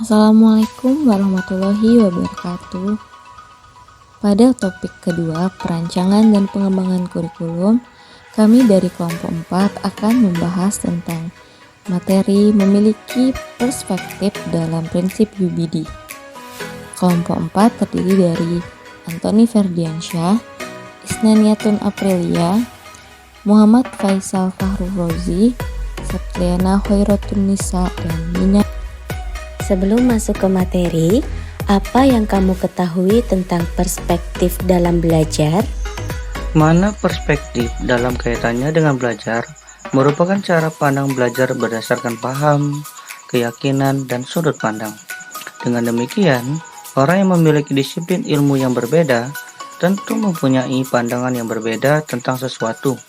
Assalamualaikum warahmatullahi wabarakatuh. Pada topik kedua, perancangan dan pengembangan kurikulum, kami dari kelompok 4 akan membahas tentang materi memiliki perspektif dalam prinsip UBD. Kelompok 4 terdiri dari Antoni Ferdiansyah, Isnaniatun Aprilia, Muhammad Faisal Fahrul Rozi, Septriana Hoirotun Nisa, dan Mina. Sebelum masuk ke materi, apa yang kamu ketahui tentang perspektif dalam belajar? Mana perspektif dalam kaitannya dengan belajar merupakan cara pandang belajar berdasarkan paham, keyakinan, dan sudut pandang. Dengan demikian, orang yang memiliki disiplin ilmu yang berbeda tentu mempunyai pandangan yang berbeda tentang sesuatu,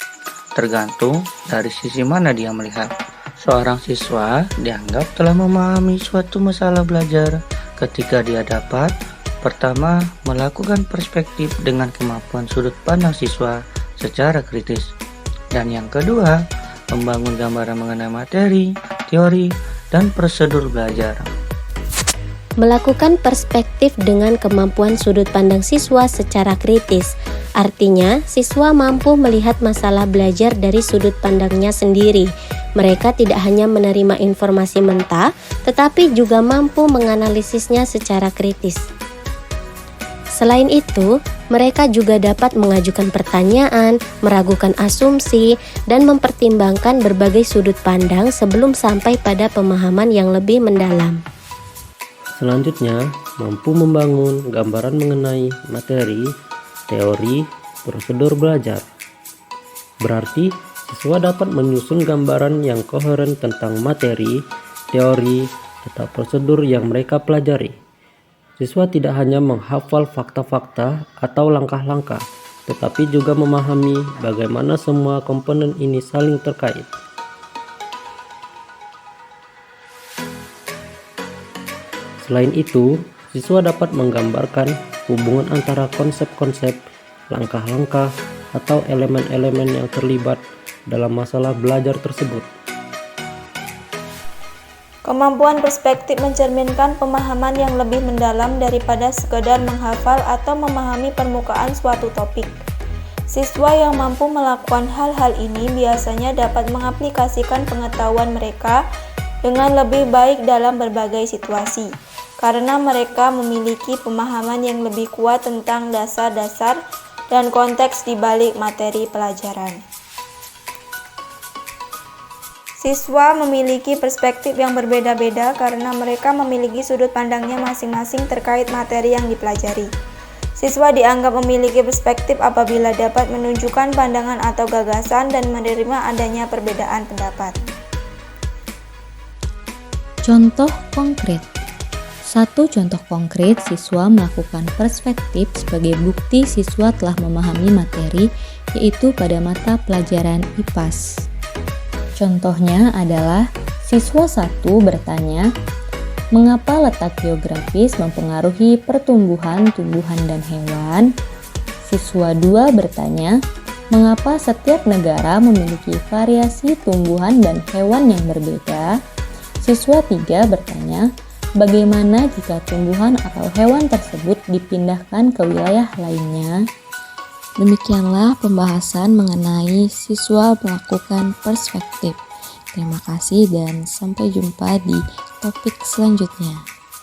tergantung dari sisi mana dia melihat. Seorang siswa dianggap telah memahami suatu masalah belajar ketika dia dapat pertama, melakukan perspektif dengan kemampuan sudut pandang siswa secara kritis, dan yang kedua, membangun gambaran mengenai materi, teori, dan prosedur belajar. Melakukan perspektif dengan kemampuan sudut pandang siswa secara kritis, artinya siswa mampu melihat masalah belajar dari sudut pandangnya sendiri. Mereka tidak hanya menerima informasi mentah, tetapi juga mampu menganalisisnya secara kritis. Selain itu, mereka juga dapat mengajukan pertanyaan, meragukan asumsi, dan mempertimbangkan berbagai sudut pandang sebelum sampai pada pemahaman yang lebih mendalam. Selanjutnya, mampu membangun gambaran mengenai materi, teori, prosedur belajar. Berarti, siswa dapat menyusun gambaran yang koheren tentang materi, teori, atau prosedur yang mereka pelajari. Siswa tidak hanya menghafal fakta-fakta atau langkah-langkah, tetapi juga memahami bagaimana semua komponen ini saling terkait. Selain itu, siswa dapat menggambarkan hubungan antara konsep-konsep, langkah-langkah, atau elemen-elemen yang terlibat dalam masalah belajar tersebut. Kemampuan perspektif mencerminkan pemahaman yang lebih mendalam daripada sekedar menghafal atau memahami permukaan suatu topik. Siswa yang mampu melakukan hal-hal ini biasanya dapat mengaplikasikan pengetahuan mereka dengan lebih baik dalam berbagai situasi, karena mereka memiliki pemahaman yang lebih kuat tentang dasar-dasar dan konteks di balik materi pelajaran. Siswa memiliki perspektif yang berbeda-beda karena mereka memiliki sudut pandangnya masing-masing terkait materi yang dipelajari. Siswa dianggap memiliki perspektif apabila dapat menunjukkan pandangan atau gagasan dan menerima adanya perbedaan pendapat. Contoh konkret. Satu contoh konkret, siswa melakukan perspektif sebagai bukti siswa telah memahami materi, yaitu pada mata pelajaran IPAS. Contohnya adalah siswa 1 bertanya, mengapa letak geografis mempengaruhi pertumbuhan tumbuhan dan hewan? Siswa 2 bertanya, mengapa setiap negara memiliki variasi tumbuhan dan hewan yang berbeda? Siswa 3 bertanya, bagaimana jika tumbuhan atau hewan tersebut dipindahkan ke wilayah lainnya? Demikianlah pembahasan mengenai siswa melakukan perspektif. Terima kasih dan sampai jumpa di topik selanjutnya.